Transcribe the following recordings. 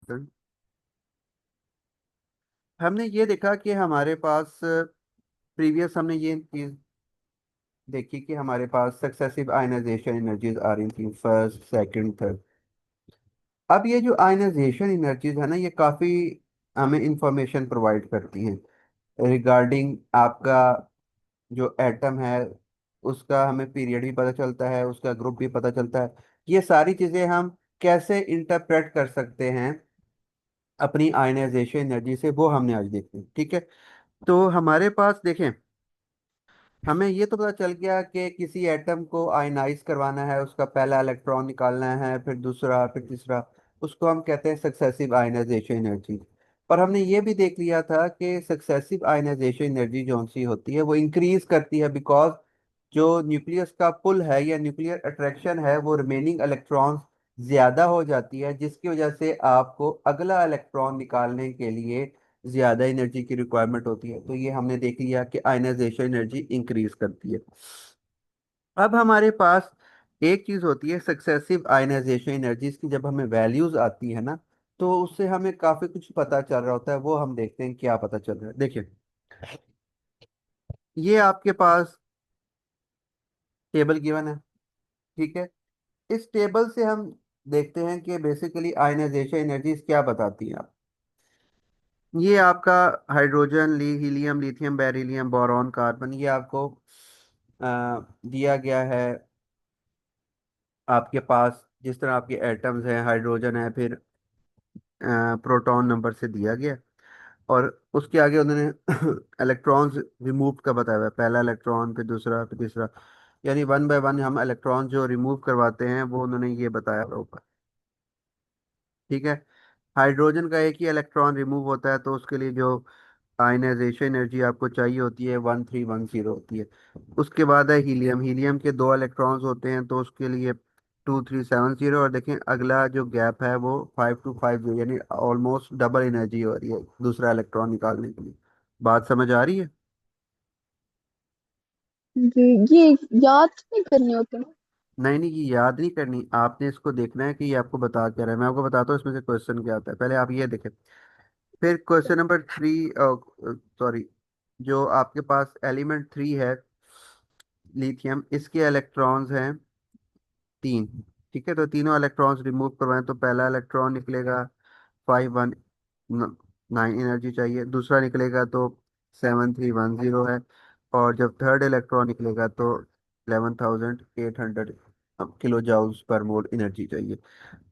तो हमने ये देखा कि हमारे पास प्रीवियस हमने ये चीज देखी कि हमारे पास सक्सेसिव आयनाइजेशन एनर्जीज आ रही थी, फर्स्ट सेकंड थर्ड। अब ये जो आयनाइजेशन एनर्जीज है ना, ये काफी हमें इंफॉर्मेशन प्रोवाइड करती हैं रिगार्डिंग आपका जो एटम है, उसका हमें पीरियड भी पता चलता है, उसका ग्रुप भी पता चलता है। ये सारी चीजें हम कैसे इंटरप्रेट कर सकते हैं अपनी आयनाइजेशन एनर्जी से, वो हमने आज देखी। ठीक है, तो हमारे पास देखें, हमें ये तो पता चल गया कि किसी एटम को आयनाइज करवाना है, उसका पहला इलेक्ट्रॉन निकालना है, फिर दूसरा, फिर तीसरा। उसको हम कहते हैं सक्सेसिव आयनाइजेशन एनर्जी। पर हमने ये भी देख लिया था कि सक्सेसिव आयनाइजेशन एनर्जी जो सी होती है वो इंक्रीज करती है, बिकॉज जो न्यूक्लियस का पुल है या न्यूक्लियर अट्रैक्शन है वो रिमेनिंग इलेक्ट्रॉन्स ज्यादा हो जाती है, जिसकी वजह से आपको अगला इलेक्ट्रॉन निकालने के लिए ज्यादा एनर्जी की रिक्वायरमेंट होती है। तो ये हमने देख लिया कि आयनाइजेशन एनर्जी इंक्रीज करती है। अब हमारे पास एक चीज होती है सक्सेसिव आयनाइजेशन एनर्जीज की, जब हमें वैल्यूज आती है ना, तो उससे हमें काफी कुछ पता चल रहा होता है। वो हम देखते हैं क्या पता चल रहा है। देखिए, ये आपके पास टेबल गिवन है। ठीक है, इस टेबल से हम देखते हैं कि बेसिकली आयनाइजेशन एनर्जीज क्या बताती हैं। ये आपका hydrogen, helium, lithium, beryllium, boron, carbon, ये आपको दिया गया है। आपके पास जिस तरह आपके एटम्स हैं, हाइड्रोजन है, फिर प्रोटॉन नंबर से दिया गया, और उसके आगे उन्होंने इलेक्ट्रॉन्स रिमूव का बताया हुआ है, पहला इलेक्ट्रॉन, फिर दूसरा, फिर तीसरा। यानी वन बाय वन हम इलेक्ट्रॉन जो रिमूव करवाते हैं वो उन्होंने ये बताया हुआ ऊपर। ठीक है, हाइड्रोजन का एक ही इलेक्ट्रॉन रिमूव होता है, तो उसके लिए जो आयनाइजेशन एनर्जी आपको चाहिए होती है 1310 होती है। उसके बाद है हीलियम। हीलियम के दो इलेक्ट्रॉन्स होते हैं, तो उसके लिए 2370। और देखें अगला जो गैप है वो 5250, यानी ऑलमोस्ट डबल एनर्जी हो रही है दूसरा इलेक्ट्रॉन निकालने के लिए। बात समझ आ रही है? जी, ये याद नहीं करनी होती ना। नहीं नहीं, ये याद नहीं करनी, आपने इसको देखना है कि ये आपको बता क्या रहा है। मैं आपको बताता हूँ इसमें से क्वेश्चन क्या आता है, पहले आप ये देखें। फिर क्वेश्चन नंबर 3, सॉरी, जो आपके पास एलिमेंट 3 है, लिथियम, इसके इलेक्ट्रॉन्स हैं 3। ठीक है, तो तीनों इलेक्ट्रॉन्स रिमूव करवाएं तो पहला इलेक्ट्रॉन निकलेगा 519 एनर्जी चाहिए, दूसरा निकलेगा तो 7310 है, और जब थर्ड इलेक्ट्रॉन निकलेगा तो 11,800 किलो जाउल्स पर मोल एनर्जी चाहिए।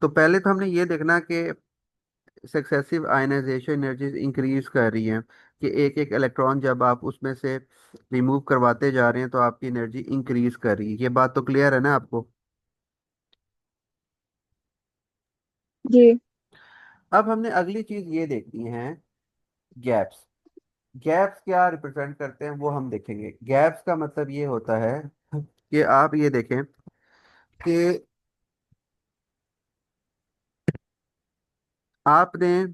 तो पहले तो हमने ये देखना कि सक्सेसिव आयनाइजेशन एनर्जीज इंक्रीज कर रही हैं, कि एक एक इलेक्ट्रॉन जब आप उसमें से रिमूव करवाते जा रहे हैं तो आपकी एनर्जी इंक्रीज कर रही है। ये बात तो क्लियर है ना आपको? जी। अब हमने अगली चीज ये देखनी है, गैप्स। गैप्स क्या रिप्रेजेंट करते हैं वो हम देखेंगे। गैप्स का मतलब ये होता है कि आप ये देखें कि आपने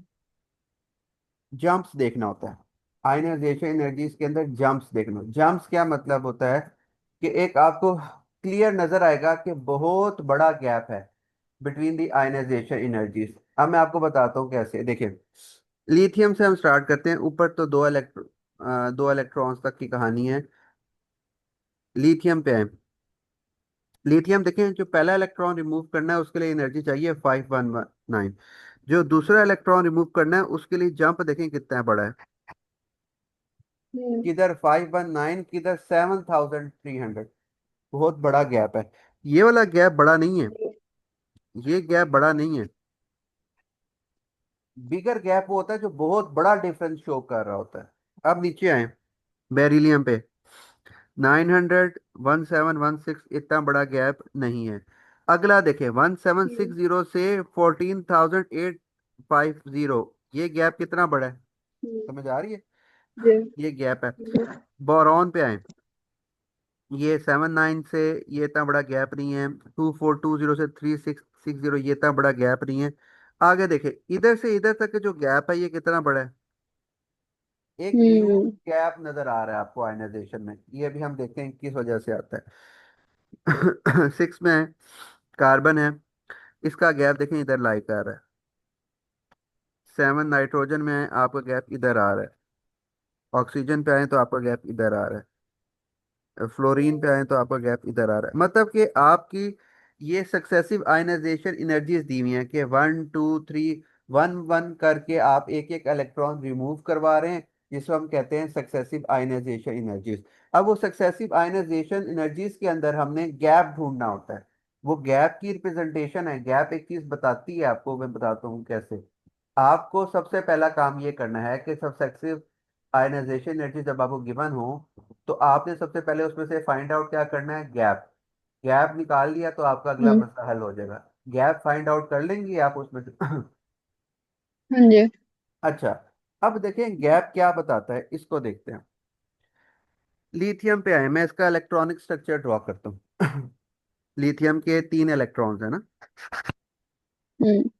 जंप्स देखना होता है आयनाइजेशन एनर्जीज के अंदर। जंप्स देखना, जंप्स क्या मतलब होता है कि एक आपको क्लियर नजर आएगा कि बहुत बड़ा गैप है बिटवीन द आयनाइजेशन एनर्जीज। अब मैं आपको बताता हूँ कैसे। देखिए, लिथियम से हम स्टार्ट करते हैं। ऊपर तो दो इलेक्ट्रॉन्स तक की कहानी है। लिथियम पे है। लिथियम देखें, जो पहला इलेक्ट्रॉन रिमूव करना है उसके लिए एनर्जी चाहिए 519। जो दूसरा इलेक्ट्रॉन रिमूव करना है उसके लिए जंप देखें कितना बड़ा है, हम्म। किधर 519, किधर 7300। बहुत बड़ा गैप है। ये वाला गैप बड़ा नहीं है, ये गैप बड़ा नहीं है। बिगर गैप वो होता है जो बहुत बड़ा डिफरेंस शो कर रहा होता है। अब नीचे आए, बेरिलियम पे 900, 1716, इतना बड़ा गैप नहीं है। अगला देखें, 1760 से 14,850, ये गैप कितना बड़ा है? हम्म। समझ आ रही है? जी। ये गैप है। बोरॉन पे आए, ये 79 से, ये इतना बड़ा गैप नहीं है। 2420 से 3660, ये इतना बड़ा गैप नहीं है। आगे देखें, इधर से इधर तक का जो गैप है ये कितना बड़ा है? एक ह्यूज हम्म। गैप नजर आ रहा है आपको आयनाइजेशन में। ये भी हम देखते हैं किस वजह से आता है। 6 में कार्बन है, इसका गैप देखें इधर लाई कर रहा है। 7 नाइट्रोजन में है, आपका गैप इधर आ रहा है। ऑक्सीजन पे आए तो आपका गैप इधर आ रहा है। फ्लोरीन पे आए तो आपका गैप इधर आ रहा है। मतलब कि आपकी ये सक्सेसिव आयनाइजेशन एनर्जीज दी हुई हैं कि 1 2 3, 1 1 करके आप एक एक इलेक्ट्रॉन रिमूव करवा रहे हैं, जिसको हम कहते हैं सक्सेसिव आयनाइजेशन एनर्जीज। अब वो सक्सेसिव आयनाइजेशन एनर्जीज के अंदर हमने गैप ढूंढना होता है। वो गैप की रिप्रेजेंटेशन है। गैप एक चीज बताती है आपको, मैं बताता हूँ कैसे। आपको सबसे पहला काम ये करना है कि सक्सेसिव आयनाइजेशन एनर्जी जब आपको गिवन हो, तो आपने सबसे पहले उसमें से फाइंड आउट क्या करना है, गैप। गैप निकाल लिया तो आपका अगला हम्म। मसला हल हो जाएगा। गैप फाइंड आउट कर लेंगे आप उसमें से। हाँ जी। अच्छा, अब देखें गैप क्या बताता है, इसको देखते हैं। लिथियम पे आए, मैं इसका इलेक्ट्रॉनिक स्ट्रक्चर ड्रॉ करता हूँ। लिथियम के 3 इलेक्ट्रॉन्स है ना। हम्म।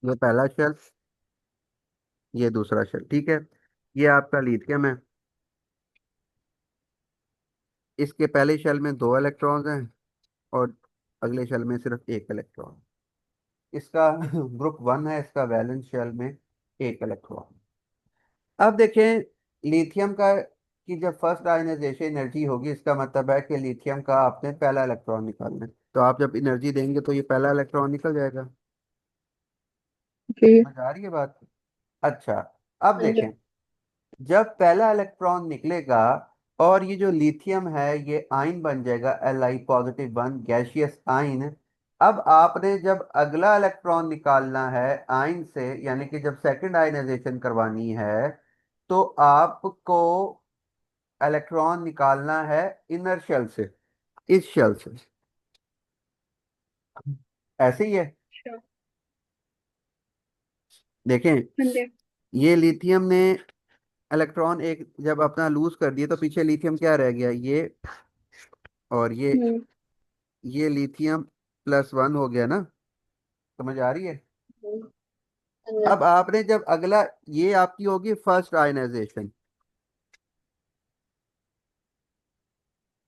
ये पहला शेल, ये दूसरा शेल, ठीक है। ये आपका लिथियम है। इसके पहले शेल में 2 इलेक्ट्रॉन्स हैं, और अगले शेल में सिर्फ 1 इलेक्ट्रॉन। इसका ग्रुप 1 है, इसका वैलेंस शेल में 1 इलेक्ट्रॉन। अब देखें लिथियम का, कि जब फर्स्ट आयनाइजेशन एनर्जी होगी, इसका मतलब है कि लिथियम का आपने पहला इलेक्ट्रॉन निकालना है। तो आप जब एनर्जी देंगे तो ये पहला इलेक्ट्रॉन निकल जाएगा। जी। समझ आ रही है बात? अच्छा, अब हाँ जी। देखें, जब पहला इलेक्ट्रॉन निकलेगा और ये जो लिथियम है ये आयन बन जाएगा Li+1 गैसियस आयन। अब आपने जब अगला इलेक्ट्रॉन निकालना है आयन से, यानी कि जब सेकंड आयनाइजेशन करवानी है, तो आपको इलेक्ट्रॉन निकालना है इनर शेल से, इस शेल से। ऐसे ही है। अच्छा। देखें, हाँ जी। ये लिथियम ने इलेक्ट्रॉन एक जब अपना लूज कर दिया, तो पीछे लिथियम क्या रह गया, ये और हम्म। ये लिथियम+1 हो गया ना। समझ आ रही है? हम्म। हाँ जी। अब आपने जब अगला, ये आपकी होगी फर्स्ट आयनाइजेशन।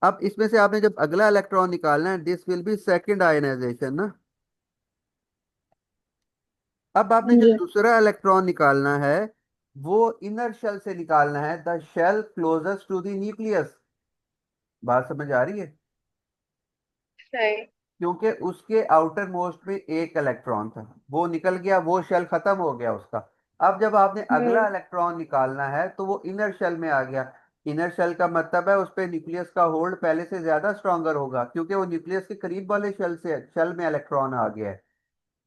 अब इसमें से आपने जब अगला इलेक्ट्रॉन निकालना है, this will be second ionization ना। अब आपने हाँ जो जी। दूसरा इलेक्ट्रॉन निकालना है, वो इनर शेल से निकालना है, the shell closest to the nucleus. बात समझ आ रही है? सही। क्योंकि उसके आउटर मोस्ट में 1 इलेक्ट्रॉन था, वो निकल गया, वो शेल खत्म हो गया उसका। अब जब आपने अगला हम्म। इलेक्ट्रॉन निकालना है तो वो इनर शेल में आ गया। इनर शेल का मतलब है उस पे न्यूक्लियस का होल्ड पहले से ज्यादा स्ट्रॉन्गर होगा, क्योंकि वो न्यूक्लियस के करीब वाले शेल में इलेक्ट्रॉन आ गया है।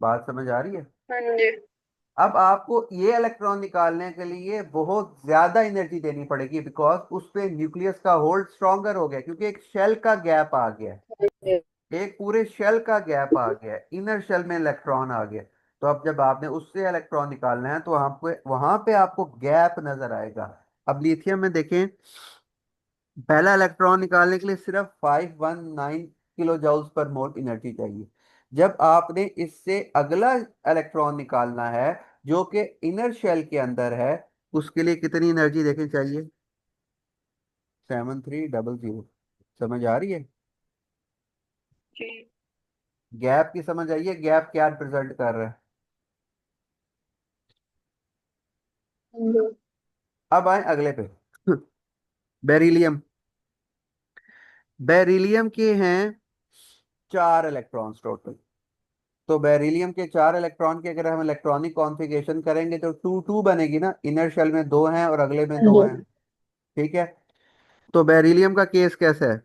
बात समझ आ रही है? हाँ जी। अब आपको ये इलेक्ट्रॉन निकालने के लिए बहुत ज्यादा एनर्जी देनी पड़ेगी, बिकॉज उस पे न्यूक्लियस का होल्ड स्ट्रॉन्गर हो गया, क्योंकि एक शेल का गैप आ गया है। हाँ जी। एक पूरे शेल का गैप आ गया है, इनर शेल में इलेक्ट्रॉन आ गया। तो अब जब आपने उससे इलेक्ट्रॉन निकालना है तो आपको वहां पे आपको गैप नजर आएगा। अब लिथियम में देखें, पहला इलेक्ट्रॉन निकालने के लिए सिर्फ 519 किलो जूल्स पर मोल एनर्जी चाहिए। जब आपने इससे अगला इलेक्ट्रॉन निकालना है, जो कि इनर शेल के अंदर है, उसके लिए कितनी एनर्जी देखें चाहिए, 7300। समझ आ रही है? जी। गैप की समझ आई है? गैप क्या रिप्रेजेंट कर रहा है? हाँ जी। अब आए अगले पे। बेरिलियम। बेरिलियम के हैं 4 इलेक्ट्रॉन्स टोटल। तो बेरिलियम के 4 इलेक्ट्रॉन की अगर हम इलेक्ट्रॉनिक कॉन्फ़िगरेशन करेंगे तो 2 2 बनेगी ना। इनर शेल में 2 हैं और अगले में हाँ 2 जी। हैं। ठीक है। तो बेरिलियम का केस कैसा है?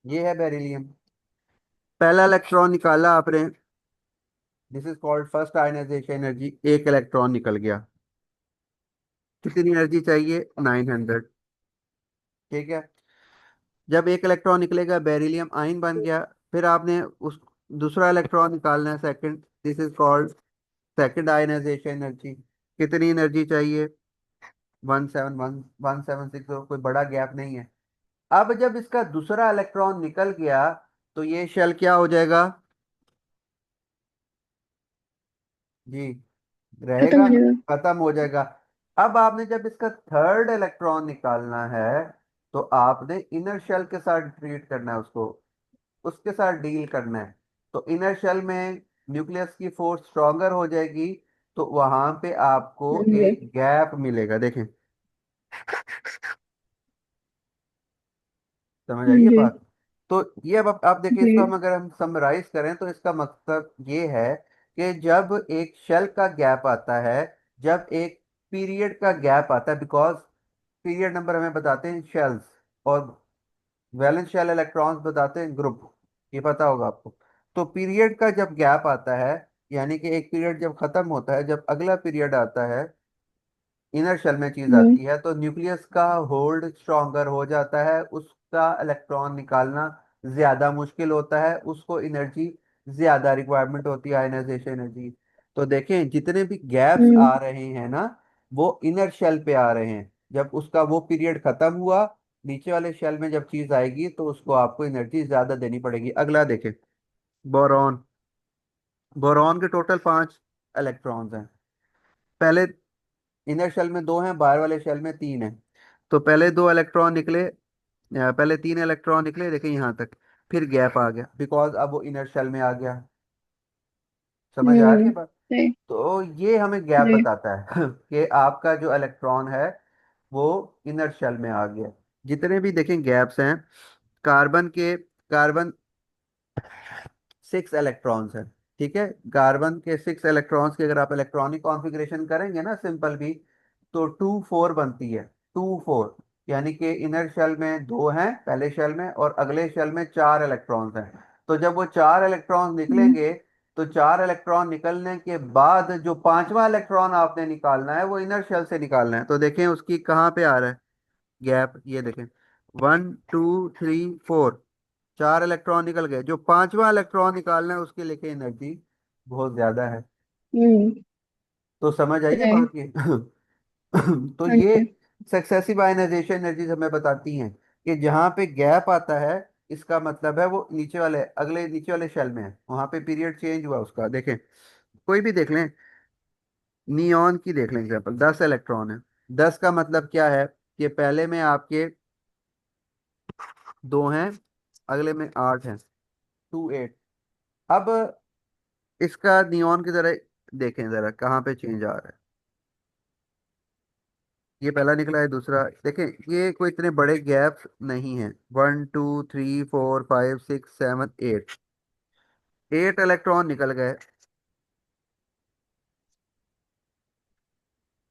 ये है बेरिलियम। पहला इलेक्ट्रॉन निकाला आपने, this is called first ionization energy. 1 electron निकल गया, कितनी एनर्जी चाहिए, 900। ठीक है। जब 1 इलेक्ट्रॉन निकलेगा, बेरिलियम आयन बन गया। फिर आपने उस दूसरा इलेक्ट्रॉन निकालना है, second, this is called second ionization energy. कितनी एनर्जी चाहिए, 171 176, कोई बड़ा गैप नहीं है। अब जब इसका दूसरा इलेक्ट्रॉन निकल गया, तो ये शेल क्या हो जाएगा जी, खत्म रहेगा, हो जाएगा। खत्म हो जाएगा। अब आपने जब इसका थर्ड इलेक्ट्रॉन निकालना है तो आपने इनर शेल के साथ ट्रीट करना है उसको, उसके साथ डील करना है। तो इनर शेल में न्यूक्लियस की फोर्स स्ट्रॉन्गर हो जाएगी, तो वहां पे आपको हाँ जी। एक गैप मिलेगा, देखें। समझ हाँ आई ये जी। बात? तो ये अब आप देखिए, इसको हम जी। अगर हम समराइज करें तो इसका मतलब ये है कि जब एक शेल का गैप आता है, जब एक पीरियड का गैप आता है, बिकॉज पीरियड नंबर हमें बताते हैं शेल्स, और वैलेंस शेल इलेक्ट्रॉन्स बताते हैं ग्रुप, ये पता होगा आपको। तो पीरियड का जब गैप आता है, यानी कि एक पीरियड जब खत्म होता है, जब अगला पीरियड आता है, इनर शेल में चीज हम्म। आती है, तो न्यूक्लियस का होल्ड स्ट्रॉन्गर हो जाता है, उसका इलेक्ट्रॉन निकालना ज्यादा मुश्किल होता है, उसको एनर्जी ज्यादा रिक्वायरमेंट होती है, आयनाइजेशन एनर्जी। तो देखें जितने भी गैप्स हम्म। आ रहे हैं ना, वो इनर शेल पे आ रहे हैं। जब उसका वो पीरियड खत्म हुआ, नीचे वाले शेल में जब चीज आएगी तो उसको आपको एनर्जी ज्यादा देनी पड़ेगी। अगला देखें, बोरॉन। बोरॉन के टोटल 5 इलेक्ट्रॉन्स हैं। पहले इनर शेल में 2 हैं, बाहर वाले शेल में 3 हैं। तो पहले 2 इलेक्ट्रॉन निकले, पहले 3 इलेक्ट्रॉन निकले, देखें यहाँ तक। फिर गैप आ गया, बिकॉज अब वो इनर शेल में आ गया। समझ आ रही है बात? सही। तो ये हमें गैप जी। बताता है कि आपका जो इलेक्ट्रॉन है वो इनर शेल में आ गया। जितने भी देखें गैप्स हैं, कार्बन 6 इलेक्ट्रॉन्स है, ठीक है। कार्बन के 6 इलेक्ट्रॉन्स की अगर आप इलेक्ट्रॉनिक कॉन्फ़िगरेशन करेंगे ना, सिंपल भी, तो 2 4 बनती है। 2 4, यानी कि इनर शेल में 2 हैं पहले शेल में, और अगले शेल में 4 इलेक्ट्रॉन्स हैं। तो जब वो 4 इलेक्ट्रॉन हम्म। निकलेंगे, तो 4 इलेक्ट्रॉन निकलने के बाद जो पांचवा इलेक्ट्रॉन आपने निकालना है वो इनर शेल से निकालना है। तो देखें उसकी कहाँ पे आ रहा है गैप, ये देखें, 1 2 3 4, 4 इलेक्ट्रॉन निकल गए। जो पांचवा इलेक्ट्रॉन निकालना है उसके लिए एनर्जी बहुत ज्यादा है। हम्म। तो समझ आइए सही। बात ये तो हाँ ये जी। सक्सेसिव आयनाइजेशन एनर्जीज हमें बताती हैं कि जहाँ पे गैप आता है, इसका मतलब है वो नीचे वाले, अगले नीचे वाले शेल में है, वहां पे पीरियड चेंज हुआ उसका। देखें कोई भी देख लें, नियॉन की देख लें एग्जाम्पल, 10 इलेक्ट्रॉन है। 10 का मतलब क्या है कि पहले में आपके 2 हैं, अगले में 8 हैं, 2 8। अब इसका नियॉन की तरह देखें जरा, कहाँ पे चेंज आ रहा है। ये पहला निकला है, दूसरा देखें, ये कोई इतने बड़े गैप्स नहीं है। 1 2 3 4 5 6 7 8, 8 इलेक्ट्रॉन निकल गए।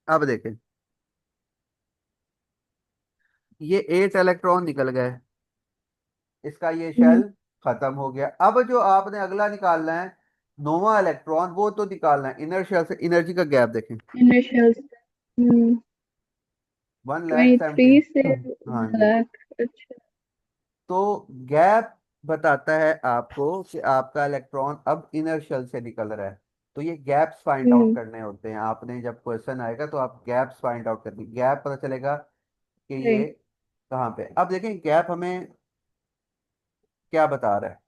अब देखें, ये 8 इलेक्ट्रॉन निकल गए, इसका ये शेल हम्म। खत्म हो गया। अब जो आपने अगला निकालना है, 9वां इलेक्ट्रॉन, वो तो निकालना है इनर शेल से। एनर्जी का गैप देखें, इनिशियल्स। 1 लाख 70। 23 से हाँ 1 जी। लाख। अच्छा। तो गैप बताता है आपको कि आपका इलेक्ट्रॉन अब इनर शेल से निकल रहा है। तो ये गैप्स फाइंड आउट हम्म। करने होते हैं आपने, जब क्वेश्चन आएगा तो आप गैप्स फाइंड आउट करनी, गैप पता चलेगा कि सही। ये कहाँ पे। अब देखें गैप हमें क्या बता रहा है।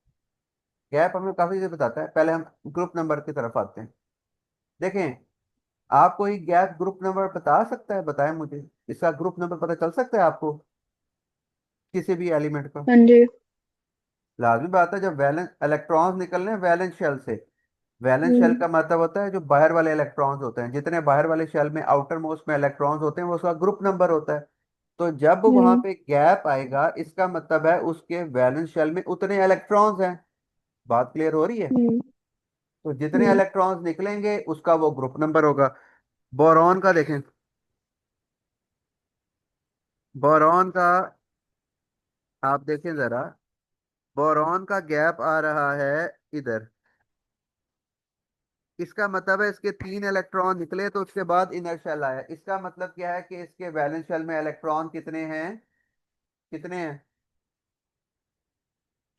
गैप हमें काफी चीजें बताता है। पहले हम ग्रुप नंबर की तरफ आते हैं। देखें, आप कोई गैप ग्रुप नंबर बता सकता है? बताएं मुझे, इसका ग्रुप नंबर पता चल सकता है आपको किसी भी एलिमेंट का? हाँ जी। लाजमी बात है, जब वैलेंस इलेक्ट्रॉन्स निकलने हैं वैलेंस शेल से। वैलेंस शेल हम्म। का मतलब होता है जो बाहर वाले इलेक्ट्रॉन्स होते हैं, जितने बाहर वाले शेल में आउटर मोस्ट में इलेक्ट्रॉन्स होते हैं वो उसका ग्रुप नंबर होता है। तो जब वहां हम्म। पे गैप आएगा, इसका मतलब है उसके वैलेंस शेल में उतने इलेक्ट्रॉन्स हैं। बात क्लियर हो रही है? हम्म। तो जितने हम्म। इलेक्ट्रॉन्स निकलेंगे उसका वो ग्रुप नंबर होगा। बोरॉन का देखें, बोरॉन का आप देखें जरा, बोरॉन का गैप आ रहा है इधर। इसका मतलब है इसके 3 इलेक्ट्रॉन निकले तो उसके बाद इनर शेल आया। इसका मतलब क्या है कि इसके वैलेंस शेल में इलेक्ट्रॉन कितने हैं? कितने हैं?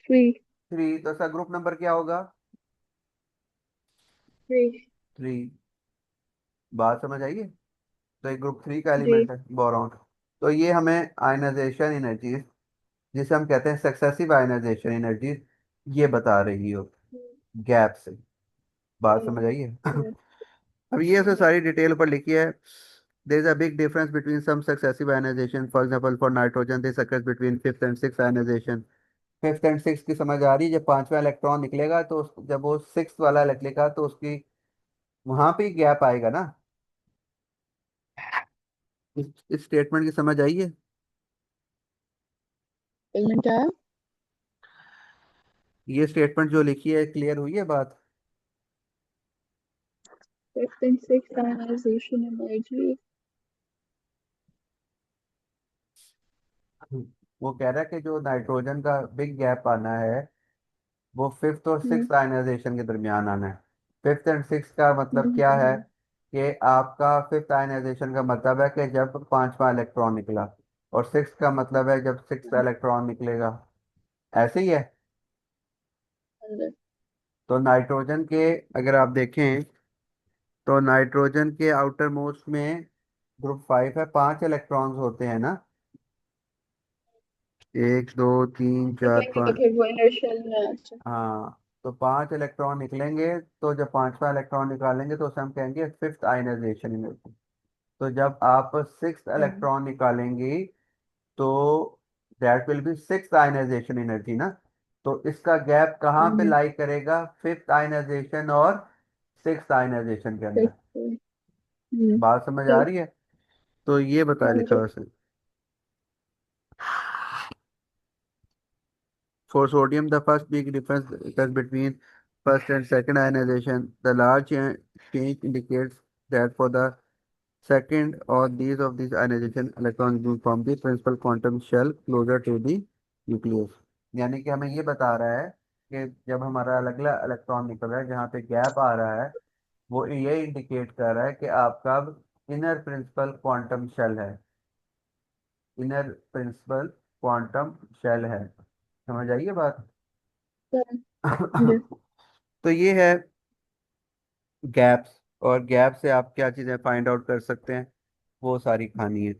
3। 3। तो इसका ग्रुप नंबर क्या होगा? 3। 3। बात समझ आइए? तो एक ग्रुप 3 का जी। एलिमेंट है बोरॉन। तो ये हमें आयनाइजेशन एनर्जीज, जिसे हम कहते हैं सक्सेसिव आयनाइजेशन एनर्जीज, ये बता रही हो गैप से। बात समझ आइए? समझ। अब ये उसने जी। सारी डिटेल ऊपर लिखी है। there is a big difference between some successive ionization. For example, for nitrogen, this occurs between fifth and sixth ionization. Fifth and six की समझ आ रही है? जब पांचवा इलेक्ट्रॉन निकलेगा तो जब वो सिक्स वाला निकलेगा तो उसकी वहां पे गैप आएगा ना। इस स्टेटमेंट की समझ आई है? इसमें क्या है? ये स्टेटमेंट जो लिखी है, क्लियर हुई है बात? Fifth and sixth ionization energy. वो कह रहा है कि जो नाइट्रोजन का बिग गैप आना है वो फिफ्थ और हम्म सिक्स आयनाइजेशन के दरमियान आना है। फिफ्थ एंड सिक्स का मतलब क्या है हम्म, कि आपका फिफ्थ आयनाइजेशन का मतलब है कि जब पांचवा इलेक्ट्रॉन निकला, और सिक्स का मतलब है जब सिक्स इलेक्ट्रॉन निकलेगा। ऐसे ही है। अंदर। तो नाइट्रोजन के अगर आप देखें तो नाइट्रोजन के आउटर मोस्ट में ग्रुप फाइव है, पांच इलेक्ट्रॉन्स होते हैं ना। एक दो तीन चार निकलेंगे तो पाँच। फिर वो इनर्शियल में अच्छा। हाँ, तो पांच इलेक्ट्रॉन निकलेंगे। तो जब पांचवा इलेक्ट्रॉन निकालेंगे तो उसे हम कहेंगे फिफ्थ आयनाइजेशन एनर्जी। तो जब आप सिक्स हम्म इलेक्ट्रॉन निकालेंगी तो that will be six ionization energy ना। तो इसका गैप कहाँ पे हम्म लाई करेगा? फिफ्थ आयनाइजेशन और सिक्स आयनाइजेशन के अंदर। sixth, हम्म बात समझ आ ठीक। रही है? तो ये बता हाँ लिखा जी। वैसे। For sodium, the first big difference occurs between first and second ionization. The large change indicates that for the second or these of these ionization, electrons move from the principal quantum shell closer to the nucleus. यानी कि हमें ये बता रहा है कि जब हमारा अलग अलग इलेक्ट्रॉन निकल रहा है, जहाँ पे गैप आ रहा है, वो ये इंडिकेट कर रहा है कि आपका इनर प्रिंसिपल क्वांटम शेल है। इनर प्रिंसिपल क्वांटम शेल है। समझ आइए बात? हाँ जी। तो ये है गैप्स। और गैप से आप क्या चीजें फाइंड आउट कर सकते हैं, वो सारी कहानी है।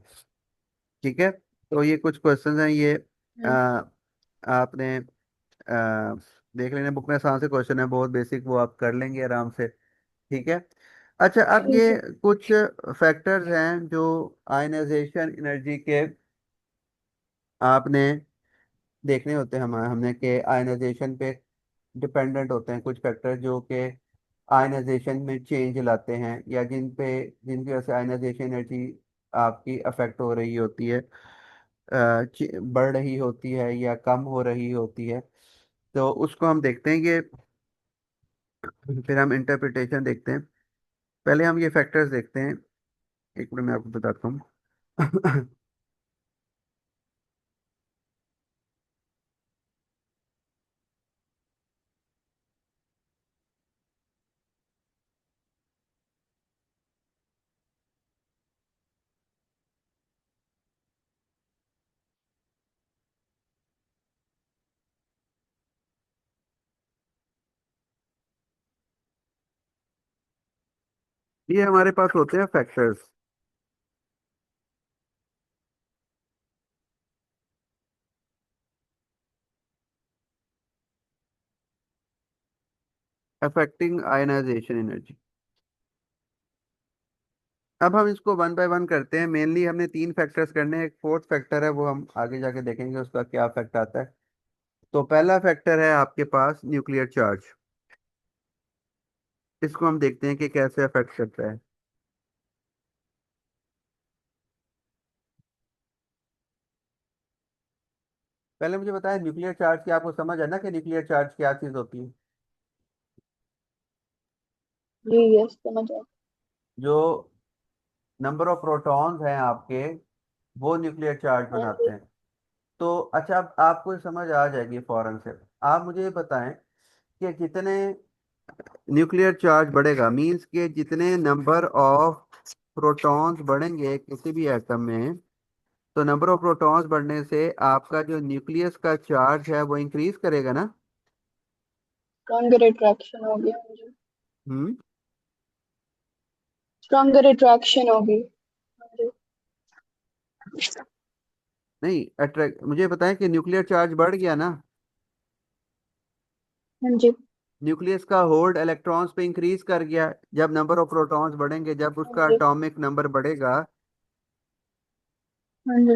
ठीक है, तो ये कुछ क्वेश्चंस हैं ये। आ, हम्म, आपने देख लेने बुक में, आसान से क्वेश्चन है, बहुत बेसिक, वो आप कर लेंगे आराम से। ठीक है। अच्छा, अब ये ठीक है। कुछ फैक्टर्स हैं जो आयनाइजेशन एनर्जी के आपने देखने होते हैं। हम हमने के आयनाइजेशन पे डिपेंडेंट होते हैं कुछ फैक्टर जो कि आयनाइजेशन में चेंज लाते हैं, या जिनकी वजह से आयनाइजेशन एनर्जी आपकी अफेक्ट हो रही होती है, बढ़ रही होती है या कम हो रही होती है। तो उसको हम देखते हैं कि फिर हम इंटरप्रिटेशन देखते हैं। पहले हम ये फैक्टर्स देखते हैं। एक मिनट मैं आपको बताता हूँ। ये हमारे पास होते हैं फैक्टर्स अफेक्टिंग आयनाइजेशन एनर्जी। अब हम इसको वन बाय वन करते हैं। मेनली हमने तीन फैक्टर्स करने हैं, एक फोर्थ फैक्टर है, वो हम आगे जाके देखेंगे उसका क्या इफेक्ट आता है। तो पहला फैक्टर है आपके पास न्यूक्लियर चार्ज। इसको हम देखते हैं कि कैसे अफेक्ट करता है। पहले मुझे बताएं, न्यूक्लियर चार्ज की आपको समझ है ना कि न्यूक्लियर चार्ज क्या चीज होती है? जी यस समझ आया। जो नंबर ऑफ प्रोटॉन्स हैं आपके, वो न्यूक्लियर चार्ज हाँ बनाते जी। हैं। तो अच्छा, अब आपको समझ आ जाएगी फौरन से। आप मुझे ये बताएं कि जितने न्यूक्लियर चार्ज बढ़ेगा, मींस के जितने नंबर ऑफ प्रोटॉन्स बढ़ेंगे किसी भी एटम में, तो नंबर ऑफ प्रोटॉन्स बढ़ने से आपका जो न्यूक्लियस का चार्ज है वो इंक्रीज करेगा ना। स्ट्रॉन्गर अट्रैक्शन हो गया मुझे। हम्म। स्ट्रॉन्गर अट्रैक्शन होगी। हाँ जी। नहीं, अट्रैक्ट, मुझे बताएं कि न्यूक्लियर चार्ज बढ़ गया ना। हाँ जी। न्यूक्लियस का होल्ड इलेक्ट्रॉन्स पे इंक्रीज कर गया। जब नंबर ऑफ प्रोटॉन्स बढ़ेंगे, जब हाँ उसका जी। एटॉमिक नंबर बढ़ेगा, हाँ जी।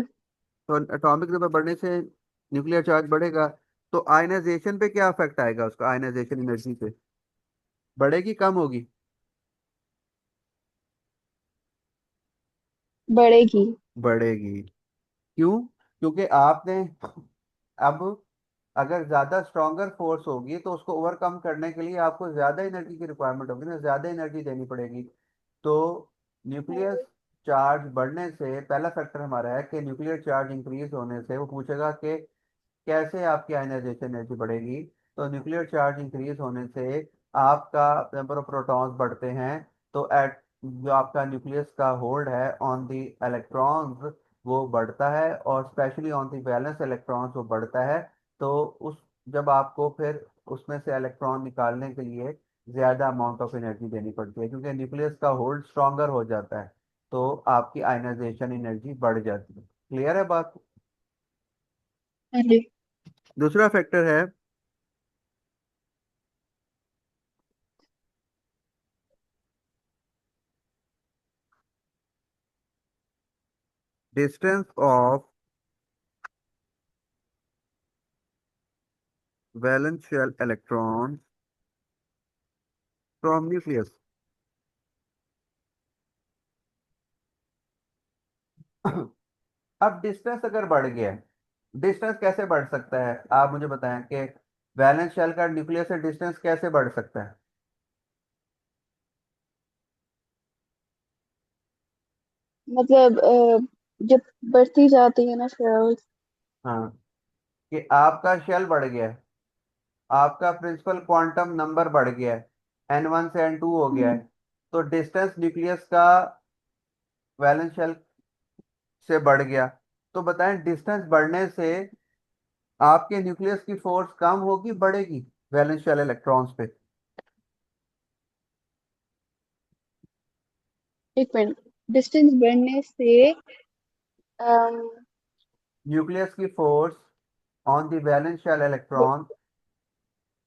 तो एटॉमिक नंबर बढ़ने से न्यूक्लियर चार्ज बढ़ेगा। तो आयनाइजेशन पे क्या इफेक्ट आएगा उसका, आयनाइजेशन एनर्जी पे बढ़ेगी कम होगी? बढ़ेगी। बढ़ेगी। क्यों? क्योंकि आपने अब अगर ज्यादा स्ट्रॉन्गर फोर्स होगी तो उसको ओवरकम करने के लिए आपको ज्यादा एनर्जी की रिक्वायरमेंट होगी ना, ज्यादा एनर्जी देनी पड़ेगी। तो हाँ न्यूक्लियस जी। चार्ज बढ़ने से पहला फैक्टर हमारा है कि न्यूक्लियर चार्ज इंक्रीज होने से वो पूछेगा कि कैसे आपकी आयनाइजेशन एनर्जी बढ़ेगी। तो न्यूक्लियर चार्ज इंक्रीज होने से आपका नंबर ऑफ प्रोटॉन्स बढ़ते हैं। तो एट जो आपका न्यूक्लियस का होल्ड है ऑन द इलेक्ट्रॉन्स वो बढ़ता है, और specially on the valence electrons वो बढ़ता है। तो उस जब आपको फिर उसमें से इलेक्ट्रॉन निकालने के लिए ज्यादा अमाउंट ऑफ एनर्जी देनी पड़ती है, क्योंकि न्यूक्लियस का होल्ड स्ट्रॉन्गर हो जाता है। तो आपकी आयनाइजेशन एनर्जी बढ़ जाती है। क्लियर है बात? हाँ जी। दूसरा फैक्टर है distance of valence shell electron from nucleus. अब डिस्टेंस अगर बढ़ गया है, डिस्टेंस कैसे बढ़ सकता है आप मुझे बताएं कि वैलेंस शेल का न्यूक्लियस से डिस्टेंस कैसे बढ़ सकता है? मतलब जब बढ़ती जाती है ना शेल्स। हाँ, कि आपका शेल बढ़ गया है, आपका प्रिंसिपल क्वांटम नंबर बढ़ गया है, n1 से n2 हो गया है। तो डिस्टेंस न्यूक्लियस का वैलेंस शेल से बढ़ गया। तो बताएं डिस्टेंस बढ़ने से आपके न्यूक्लियस की फोर्स कम होगी बढ़ेगी वैलेंस शेल इलेक्ट्रॉन्स पे? एक मिनट। डिस्टेंस बढ़ने से अम, न्यूक्लियस की force on the valence shell ब- इलेक्ट्रॉन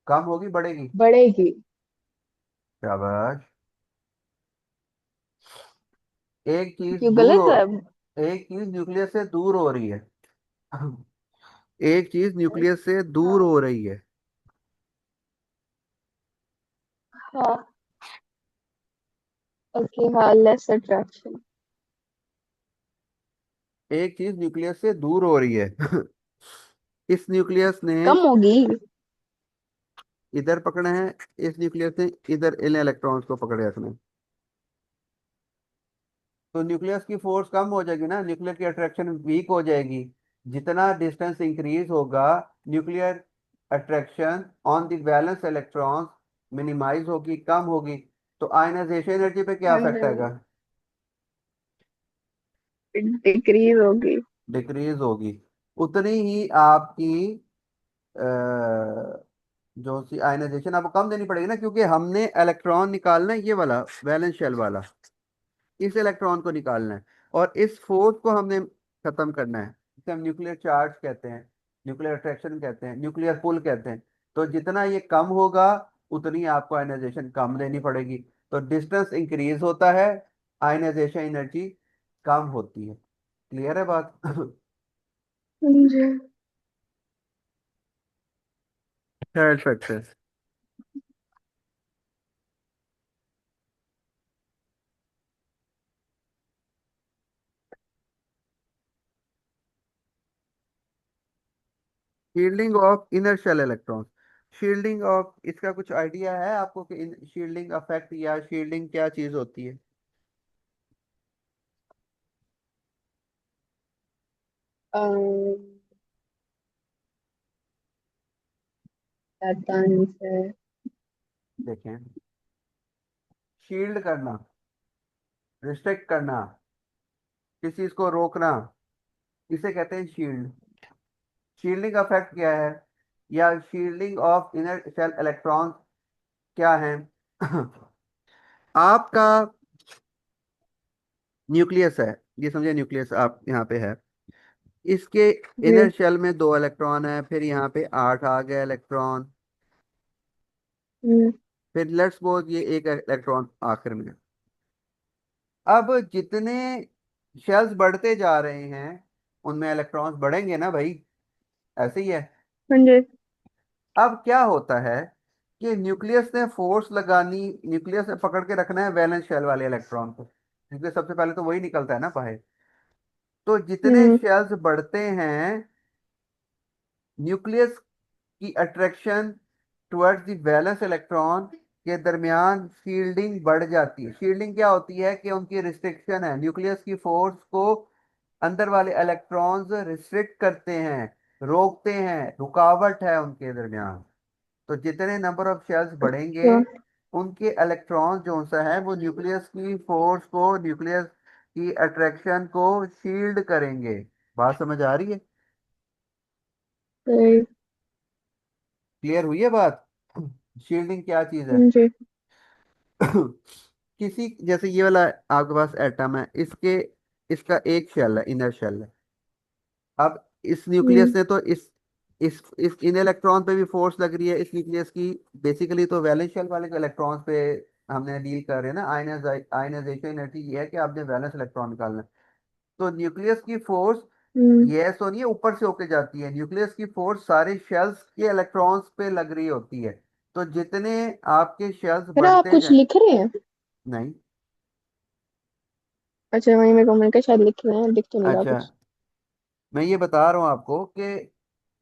कम होगी बढ़ेगी? बढ़ेगी। शाबाश। एक चीज क्यों दूर गलत हो, है? एक चीज न्यूक्लियस से दूर हो रही है। एक चीज न्यूक्लियस से दूर हाँ। हो रही है। हाँ। ओके, हाँ, लेस अट्रैक्शन। एक चीज न्यूक्लियस से दूर हो रही है। इस न्यूक्लियस ने कम होगी। इधर पकड़े हैं, इस न्यूक्लियस ने इधर इन इलेक्ट्रॉन्स को पकड़े रखने। तो न्यूक्लियस की फोर्स कम हो जाएगी ना, न्यूक्लियर की अट्रैक्शन वीक हो जाएगी। जितना डिस्टेंस इंक्रीज होगा nuclear attraction on the valence electrons minimize होगी, कम होगी। तो आयनाइजेशन एनर्जी पे क्या हाँ इफेक्ट जी। आएगा? डिक्रीज होगी। डिक्रीज होगी। उतनी ही आपकी जो सी आयनाइजेशन आपको कम देनी पड़ेगी ना, क्योंकि हमने इलेक्ट्रॉन निकालना है ये वाला वैलेंस शेल वाला, इस इलेक्ट्रॉन को निकालना है, और इस फोर्स को हमने खत्म करना है, जिसे हम न्यूक्लियर चार्ज कहते हैं, न्यूक्लियर अट्रैक्शन कहते हैं, न्यूक्लियर पुल कहते हैं। तो जितना ये कम होगा उतनी आपको आयनाइजेशन कम देनी पड़ेगी। तो डिस्टेंस इंक्रीज होता है, आयनाइजेशन एनर्जी कम होती है। क्लियर है बात? हाँ जी। Third factor, shielding of inner shell electrons. Shielding of, इसका कुछ आइडिया है आपको कि शील्डिंग अफेक्ट या शील्डिंग क्या चीज होती है? अम, पता नहीं सर। देखें, शील्ड करना, रिस्ट्रिक्ट करना, किसी चीज को रोकना, इसे कहते हैं शील्ड। शील्डिंग अफेक्ट क्या है, या shielding of inner shell electrons क्या है? आपका न्यूक्लियस है, ये समझे, न्यूक्लियस आप यहाँ पे है, इसके जी। इनर शेल में दो इलेक्ट्रॉन है, फिर यहाँ पे 8 आ गए इलेक्ट्रॉन, हम्म। फिर लेट्स सपोज ये एक इलेक्ट्रॉन आखिर में। अब जितने शेल्स बढ़ते जा रहे हैं उनमें इलेक्ट्रॉन्स बढ़ेंगे ना भाई, ऐसे ही है। हाँ जी। अब क्या होता है कि न्यूक्लियस ने फोर्स लगानी, न्यूक्लियस ने पकड़ के रखना है वैलेंस शेल वाले इलेक्ट्रॉन को, क्योंकि सबसे पहले तो वही निकलता है ना बाहर। तो जितने हम्म। शेल्स बढ़ते हैं, न्यूक्लियस की attraction towards the valence electron के दरमियान शील्डिंग बढ़ जाती है। शील्डिंग क्या होती है कि उनकी रिस्ट्रिक्शन है, न्यूक्लियस की फोर्स को अंदर वाले इलेक्ट्रॉन्स रिस्ट्रिक्ट करते हैं, रोकते हैं, रुकावट है उनके दरमियान। तो जितने नंबर ऑफ शेल्स बढ़ेंगे, अच्छा। उनके इलेक्ट्रॉन जो सा है वो न्यूक्लियस की फोर्स को, न्यूक्लियस की अट्रैक्शन को शील्ड करेंगे। बात समझ आ रही है? सही। क्लियर हुई है बात? शील्डिंग क्या चीज है? हाँ जी। किसी, जैसे ये वाला आपके पास एटम है, इसके, इसका एक शेल है, इनर शेल है। अब इस न्यूक्लियस हम्म। ने तो इस इन इलेक्ट्रॉन पे भी फोर्स लग रही है इस न्यूक्लियस की। बेसिकली तो वैलेंस शेल वाले इलेक्ट्रॉन्स पे हमने डील कर रहे हैं ना। आयनाइजेशन एनर्जी ये है कि आपने वैलेंस इलेक्ट्रॉन निकालना है। तो न्यूक्लियस की फोर्स हम्म। ये ऐसा नहीं है ऊपर से होके जाती है, न्यूक्लियस की फोर्स सारे शेल्स के इलेक्ट्रॉन्स पे लग रही होती है। तो जितने आपके शेल्स फिर आप बढ़ते कुछ जाए। लिख रहे हैं? नहीं। अच्छा, वही मेरे को मैंने कहा शायद लिख रहे हैं, दिख तो नहीं रहा अच्छा, कुछ। मैं ये बता रहा हूँ आपको कि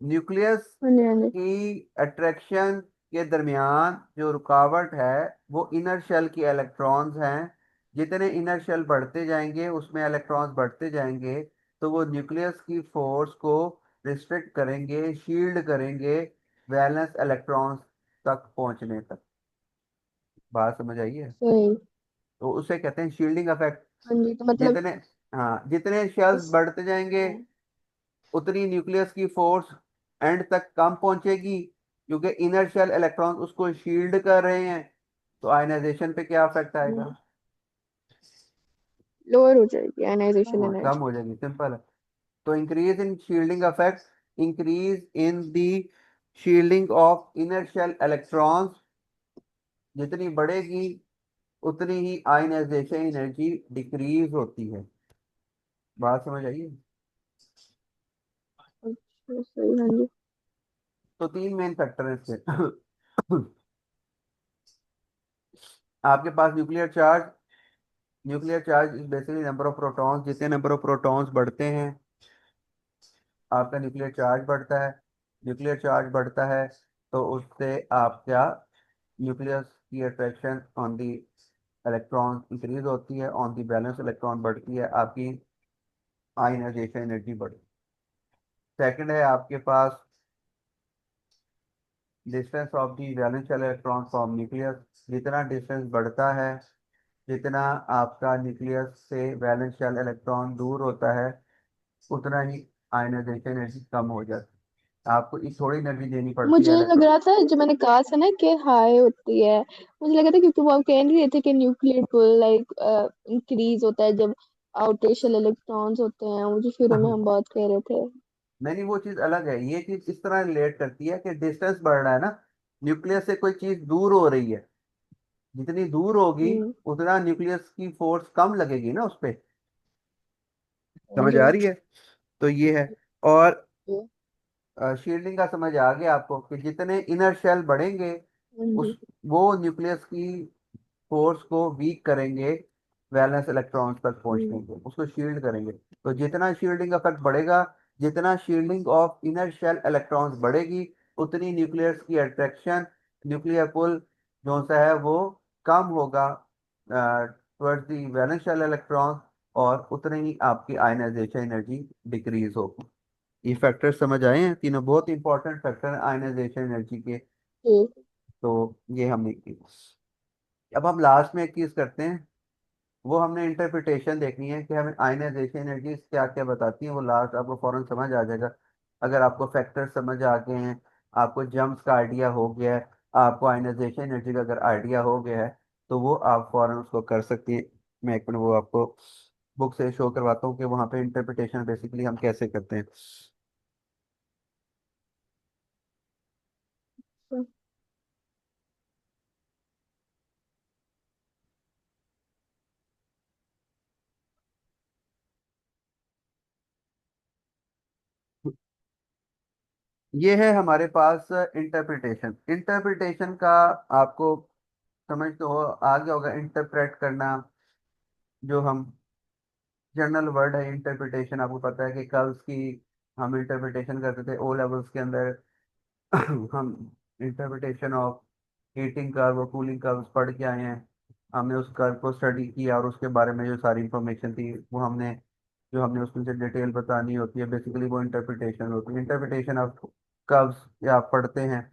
न्यूक्लियस हाँ जी, हाँ जी। की अट्रैक्शन के दरमियान जो रुकावट है वो इनर शेल की इलेक्ट्रॉन्स हैं। जितने इनर शेल बढ़ते जाएंगे उसमें इलेक्ट्रॉन्स बढ़ते जाएंगे, तो वो न्यूक्लियस की फोर्स को रिस्ट्रिक्ट करेंगे, शील्ड करेंगे वैलेंस इलेक्ट्रॉन्स तक पहुंचने तक। बात समझ आई है? सही। तो उसे कहते हैं शील्डिंग इफेक्ट। हाँ जी, तो मतलब जितने, हाँ, जितने शेल्स इस। बढ़ते जाएंगे हाँ। उतनी न्यूक्लियस की फोर्स एंड तक कम पहुंचेगी, क्योंकि इनर शेल इलेक्ट्रॉन उसको शील्ड कर रहे हैं। तो आयनाइजेशन पे क्या इफेक्ट आएगा? लोअर हो जाएगी आयनाइजेशन हाँ, कम एनर्जी। हो जाएगी, सिंपल है। तो increase in shielding effect, increase in the shielding of inner shell electrons जितनी बढ़ेगी उतनी ही आयनाइजेशन एनर्जी डिक्रीज होती है। बात समझ आइए? अच्छा, सही। हाँ जी। तो तीन मेन फैक्टर है इसके। आपके पास nuclear charge, nuclear charge is basically number of protons. जितने नंबर ऑफ प्रोटॉन्स बढ़ते हैं आपका न्यूक्लियर चार्ज बढ़ता है। न्यूक्लियर चार्ज बढ़ता है तो उससे आपका न्यूक्लियस की attraction on the electron increase होती है, ऑन दी बैलेंस इलेक्ट्रॉन बढ़ती है, आपकी आयनाइजेशन एनर्जी बढ़ती है। सेकंड है आपके पास distance of the valence electron from nucleus. जितना डिस्टेंस बढ़ता है, जितना आपका न्यूक्लियस से वैलेंस शेल इलेक्ट्रॉन दूर होता है, उतना ही आयनाइजेशन एनर्जी कम हो जाती है। आपको एक थोड़ी एनर्जी देनी पड़ती है मुझे लग इलेक्ट्रॉन। रहा था जो मैंने कहा था ना कि हाई होती है, मुझे लगा था क्योंकि वो आप कह नहीं रहे थे कि न्यूक्लियर पुल लाइक इंक्रीज होता है जब आउटर शेल इलेक्ट्रॉन्स होते हैं, मुझे शुरू में हम बात कर रहे थे। नहीं, वो चीज अलग है। ये चीज इस तरह रिलेट करती है कि डिस्टेंस बढ़ रहा है ना, न्यूक्लियस से कोई चीज दूर हो रही है, जितनी दूर होगी हम्म। उतना न्यूक्लियस की फोर्स कम लगेगी ना उस पे। हाँ समझ जी। आ रही है? तो ये है। और हाँ शील्डिंग का समझ आ गया आपको कि जितने इनर शेल बढ़ेंगे जी। उस वो न्यूक्लियस की फोर्स को वीक करेंगे, वैलेंस इलेक्ट्रॉन्स तक पहुंचने हम्म। के, उसको शील्ड करेंगे। तो जितना शील्डिंग इफेक्ट बढ़ेगा, जितना shielding of inner shell electrons बढ़ेगी, उतनी न्यूक्लियस की अट्रैक्शन, न्यूक्लियर पुल जो सा है वो कम होगा towards the valence shell electrons, और उतनी ही आपकी आयनाइजेशन एनर्जी डिक्रीज होगी। ये फैक्टर समझ आए हैं? तीनों बहुत इंपॉर्टेंट फैक्टर हैं आयनाइजेशन एनर्जी के। ठीक। तो ये हमने की। अब हम लास्ट में एक चीज करते हैं, वो हमने इंटरप्रिटेशन देखनी है कि हमें आयनाइजेशन एनर्जी क्या क्या बताती है। वो लास्ट आपको फौरन समझ आ जाएगा अगर आपको फैक्टर समझ आ गए हैं, आपको जम्प्स का आइडिया हो गया है, आपको आयनाइजेशन एनर्जी का अगर आइडिया हो गया है, तो वो आप फौरन उसको कर सकती हैं। मैं एक मिनट वो आपको बुक से शो करवाता हूँ कि वहाँ पे इंटरप्रिटेशन बेसिकली हम कैसे करते हैं। ये है हमारे पास इंटरप्रिटेशन। इंटरप्रिटेशन का आपको समझ तो आ गया होगा, इंटरप्रेट करना, जो हम जनरल वर्ड है इंटरप्रिटेशन। आपको पता है कि कर्व्स की हम इंटरप्रिटेशन करते थे ओ लेवल्स के अंदर। हम इंटरप्रिटेशन ऑफ हीटिंग कर्व और कूलिंग कर्व्स पढ़ के आए हैं। हमने उस कर्व को स्टडी किया और उसके बारे में जो सारी इंफॉर्मेशन थी वो हमने, जो हमने उसमें से डिटेल बतानी होती है, बेसिकली वो इंटरप्रिटेशन होती है। इंटरप्रिटेशन ऑफ कर्व्स या आप पढ़ते हैं।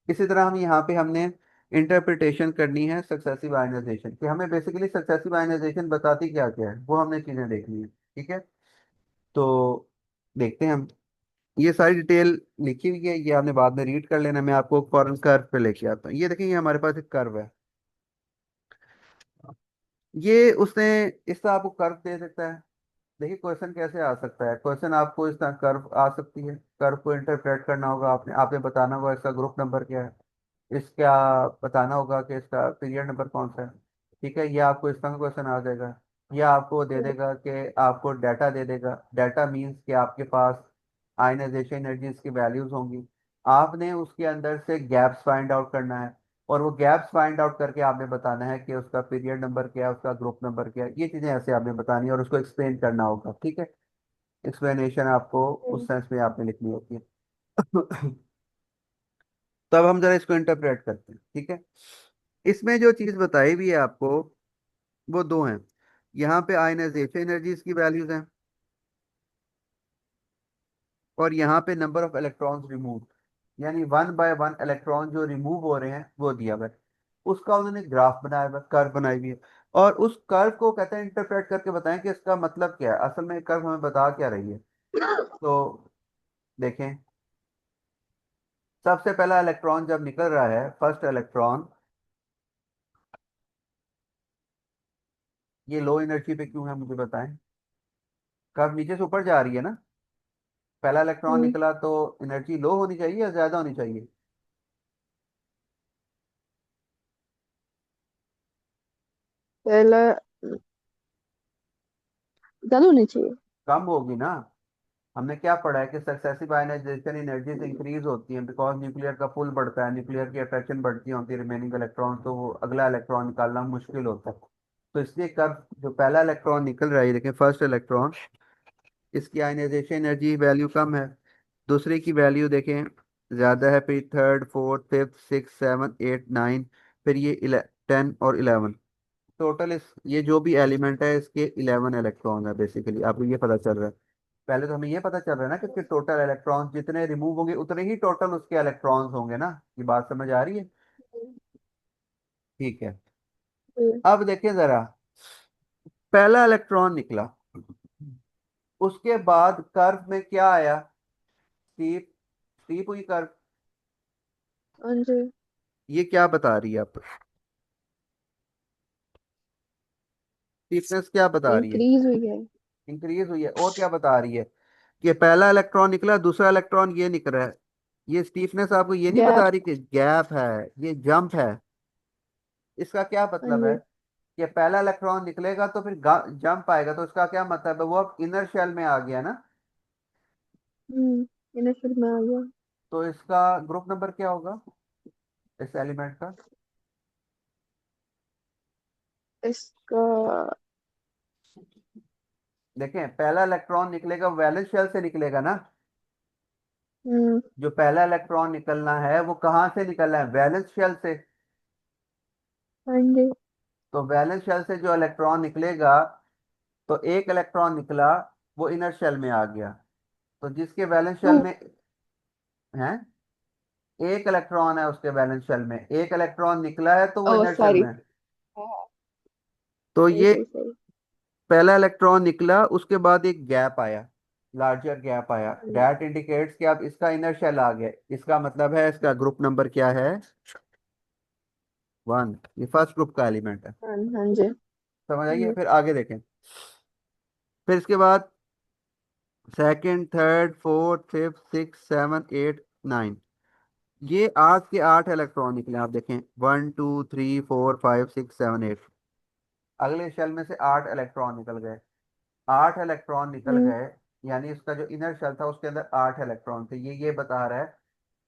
इसी तरह हम यहाँ पे हमने इंटरप्रिटेशन करनी है सक्सेसिव आयनाइजेशन, कि हमें बेसिकली सक्सेसिव आयनाइजेशन बताती क्या क्या है, वो हमने चीज़ें देखनी है। ठीक है, तो देखते हैं हम। ये सारी डिटेल लिखी हुई है, ये आपने बाद में रीड कर लेना। मैं आपको फॉरेन कर्व पे लेके आता हूँ। ये देखिए, ये हमारे पास एक कर्व है। ये उसने इस तरह आपको कर्व दे देता है। देखिए क्वेश्चन कैसे आ सकता है। क्वेश्चन आपको इस तरह कर्व आ सकती है, कर्व को इंटरप्रेट करना होगा आपने। आपने बताना होगा इसका ग्रुप नंबर क्या है, इसका बताना होगा कि इसका पीरियड नंबर कौन सा है। ठीक है, ये आपको इस तरह का क्वेश्चन आ जाएगा। या आपको दे देगा कि आपको डाटा दे देगा। डाटा मीन्स कि आपके पास आयनाइजेशन एनर्जीज की वैल्यूज होंगी। आपने उसके अंदर से गैप्स फाइंड आउट करना है, और वो गैप्स फाइंड आउट करके आपने बताना है कि उसका पीरियड नंबर क्या है, उसका ग्रुप नंबर क्या है। ये चीज़ें ऐसे आपने बतानी है और उसको एक्सप्लेन करना होगा। ठीक है, एक्सप्लेनेशन आपको उस सेंस में आपने लिखनी होती है। तब हम जरा इसको इंटरप्रेट करते हैं। ठीक है, इसमें जो चीज बताई हुई है आपको वो दो हैं। यहाँ पे आयनाइजेशन एनर्जीज की वैल्यूज हैं, और यहाँ पे नंबर ऑफ इलेक्ट्रॉन्स रिमूव, यानी 1 बाय 1 इलेक्ट्रॉन जो रिमूव हो रहे हैं वो दिया हुआ है। उसका उन्होंने ग्राफ बनाया हुआ, कर्व बनाई हुई है। और उस कर्व को कहते हैं इंटरप्रेट करके बताएं कि इसका मतलब क्या है, असल में कर्व हमें बता क्या रही है। तो देखें, सबसे पहला इलेक्ट्रॉन जब निकल रहा है, फर्स्ट इलेक्ट्रॉन, ये लो एनर्जी पे क्यों है मुझे बताएं। कर्व नीचे से ऊपर जा रही है ना। पहला इलेक्ट्रॉन हम्म। निकला तो एनर्जी लो होनी चाहिए या ज्यादा होनी चाहिए। पहला ज्यादा होनी चाहिए। कम होगी ना। हमने क्या पढ़ा है कि सक्सेसिव आयनाइजेशन एनर्जीज इंक्रीज होती हैं बिकॉज न्यूक्लियर का पुल बढ़ता है, न्यूक्लियर की अट्रैक्शन बढ़ती होती है रिमेनिंग इलेक्ट्रॉन, तो वो अगला इलेक्ट्रॉन निकालना मुश्किल होता है। तो इसलिए कब जो पहला इलेक्ट्रॉन निकल रहा है, देखें फर्स्ट इलेक्ट्रॉन, इसकी आयनाइजेशन एनर्जी वैल्यू कम है। दूसरे की वैल्यू देखें ज्यादा है, फिर third fourth fifth six seven eight nine, फिर ये 10 और 11। टोटल इस ये जो भी एलिमेंट है इसके 11 इलेक्ट्रॉन है बेसिकली। आपको ये पता चल रहा है। पहले तो हमें ये पता चल रहा है ना कि इसके टोटल इलेक्ट्रॉन्स जितने रिमूव होंगे उतने ही टोटल उसके इलेक्ट्रॉन्स होंगे ना। ये बात समझ आ रही है। ठीक है, हम्म। अब देखिए जरा, पहला इलेक्ट्रॉन निकला, उसके बाद कर्व में क्या आया, स्टीप, स्टीप हुई कर्व। हाँ जी। ये क्या बता रही है आप, स्टीफनेस क्या बता रही है, इंक्रीज हुई है। इंक्रीज हुई है। और क्या बता रही है कि पहला इलेक्ट्रॉन निकला, दूसरा इलेक्ट्रॉन ये निकल रहा है। ये स्टीफनेस आपको ये नहीं बता गैप। रही कि गैप है, ये जंप है। इसका क्या हाँ मतलब है जी। कि पहला इलेक्ट्रॉन निकलेगा तो फिर जंप आएगा, तो इसका क्या मतलब है, वो अब इनर शेल में आ गया ना। इन्हें फिर में आ गया। तो इसका ग्रुप नंबर क्या होगा इस एलिमेंट का। इसका। देखें पहला इलेक्ट्रॉन निकलेगा वैलेंस शेल से निकलेगा ना। हम्म। जो पहला इलेक्ट्रॉन निकलना है वो कहाँ से निकलना है, वैलेंस शेल से। हाँ जी। तो वैलेंस शेल से जो इलेक्ट्रॉन निकलेगा, तो एक इलेक्ट्रॉन निकला, वो इनर शेल में आ गया। तो जिसके वैलेंस टू। शेल में है, एक इलेक्ट्रॉन है उसके वैलेंस शेल में, एक इलेक्ट्रॉन निकला है तो वो ओ इनर शेल सॉरी। में है। हाँ। तो सही ये सही सही। पहला इलेक्ट्रॉन निकला, उसके बाद एक गैप आया, लार्जर गैप आया। हाँ जी। दैट इंडिकेट्स कि अब इसका इनर शेल आ गया। इसका मतलब है इसका ग्रुप नंबर क्या है, 1। ये फर्स्ट ग्रुप का एलिमेंट है। हाँ हाँ जी। समझ हाँ आइए, जी। फिर आगे देखें। फिर इसके बाद second third fourth fifth six seven eight nine, ये 8 के 8 इलेक्ट्रॉन निकले। आप देखें 1 2 3 4 5 6 7 8, अगले शेल में से 8 इलेक्ट्रॉन निकल गए। 8 इलेक्ट्रॉन निकल हम्म। गए, यानी इसका जो इनर शेल था उसके अंदर 8 इलेक्ट्रॉन थे। ये बता रहा है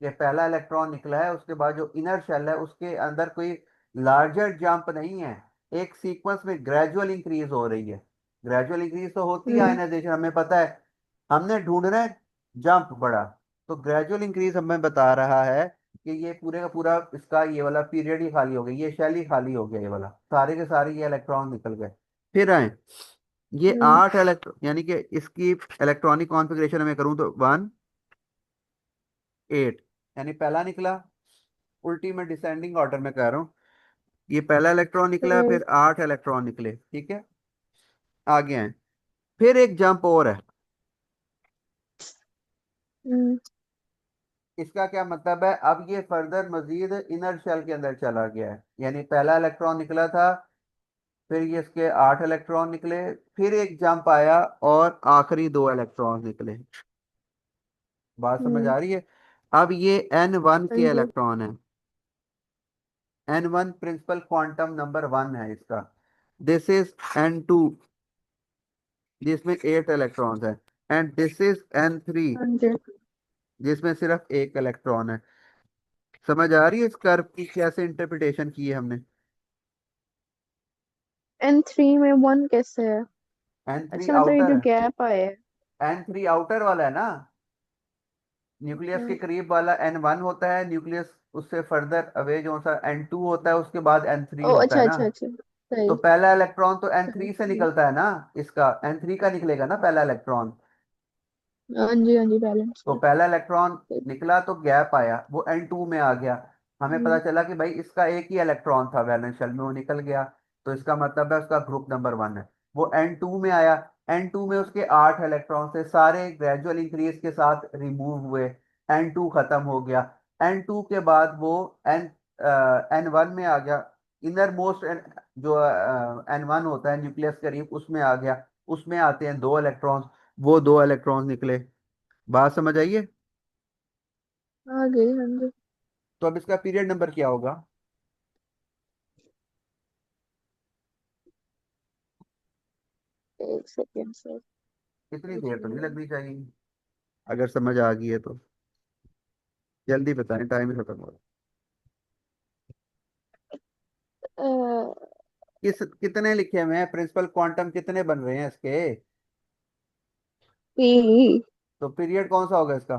कि पहला इलेक्ट्रॉन निकला है, उसके बाद जो इनर शेल है उसके अंदर कोई लार्जर जंप नहीं है, एक सीक्वेंस में ग्रेजुअल इंक्रीज हो रही है। ग्रेजुअल इंक्रीज तो होती है हम्म आयनाइजेशन, हमें पता है, हमने ढूंढना है जंप बड़ा। तो ग्रेजुअल इंक्रीज हमें बता रहा है कि ये पूरे का पूरा इसका ये वाला पीरियड ही खाली हो गया, ये शेल ही खाली हो गया, ये वाला सारे के सारे ये इलेक्ट्रॉन निकल गए। फिर आए ये हम्म 8 इलेक्ट्रॉन, यानी कि इसकी इलेक्ट्रॉनिक कॉन्फ़िगरेशन में करूँ तो 1 8, यानी पहला निकला, उल्टी में डिसेंडिंग ऑर्डर में कह रहा हूँ। ये पहला इलेक्ट्रॉन निकला, हम्म फिर 8 इलेक्ट्रॉन निकले, ठीक है, आगे आए। फिर एक जंप और है। हम्म इसका क्या मतलब है, अब ये फर्दर मजीद इनर शेल के अंदर चला गया है, यानी पहला इलेक्ट्रॉन निकला था, फिर ये इसके 8 इलेक्ट्रॉन निकले, फिर एक जंप आया और आखिरी 2 इलेक्ट्रॉन निकले। बात समझ हम्म, आ रही है? अब ये N1 हाँ के जी। इलेक्ट्रॉन है। N1 प्रिंसिपल क्वांटम नंबर 1 है इसका। दिस इज N2 जिसमें 8 इलेक्ट्रॉन्स हैं, एंड दिस इज N3 हाँ जी। जिसमें सिर्फ एक इलेक्ट्रॉन है। समझ आ रही है इस कर्व की कैसे इंटरप्रिटेशन की है हमने? N3 में 1 कैसे है? N3 अच्छा, मतलब ये आउटर जो है, गैप आया है। N3 आउटर वाला है ना, न्यूक्लियस के हम्म, करीब वाला N1 होता है, न्यूक्लियस उससे फर्दर अवे जो सा N2 होता है, उसके बाद N3 ओ होता है अच्छा ना। अच्छा अच्छा, तो सही पहला इलेक्ट्रॉन तो सही N3 से सही। निकलता है ना, इसका N3 का निकलेगा ना पहला इलेक्ट्रॉन। हाँ जी, बैलेंस तो है। पहला इलेक्ट्रॉन सही। निकला तो गैप आया, वो N2 में आ गया। हमें पता हम्म चला कि भाई इसका एक ही इलेक्ट्रॉन था वैलेंस शेल में, वो निकल गया, तो इसका मतलब है उसका ग्रुप नंबर 1 है। वो N2 में आया, N2 में उसके 8 इलेक्ट्रॉन थे, सारे ग्रेजुअल इंक्रीज के साथ रिमूव हुए, N2 खत्म हो गया। N2 के बाद वो एन N1 में आ गया, इनर मोस्ट जो N1 होता है न्यूक्लियस करीब उसमें आ गया, उसमें आते हैं 2 इलेक्ट्रॉन्स, वो 2 इलेक्ट्रॉन्स निकले। बात समझ आइए? आ गई, हाँ जी। तो अब इसका पीरियड नंबर क्या होगा? एक सेकेंड सर, इतनी पूछ देर तो नहीं रही लगनी चाहिए, अगर समझ आ गई है तो जल्दी बताएं, टाइम ही खत्म हो रहा हूँ। है। कितने लिखे हुए हैं प्रिंसिपल क्वांटम, कितने बन रहे हैं इसके? पी। तो पीरियड कौन सा होगा इसका?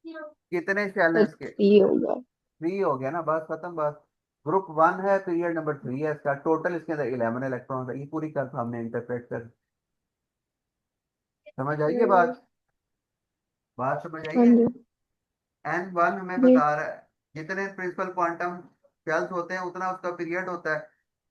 कितने शेल हैं सर इसके? 3 होगा। 3 हो गया ना, बस खत्म बात। ग्रुप 1 है, पीरियड नंबर 3 है इसका, टोटल इसके अंदर 11 इलेक्ट्रॉन है। ये पूरी कर हमने इंटरप्रेट कर, समझ आई है हम्म, बात? बात समझ आई हाँ है? जी। N1 हमें जी। बता रहा है जितने प्रिंसिपल क्वांटम शेल्स होते हैं उतना उसका पीरियड होता है।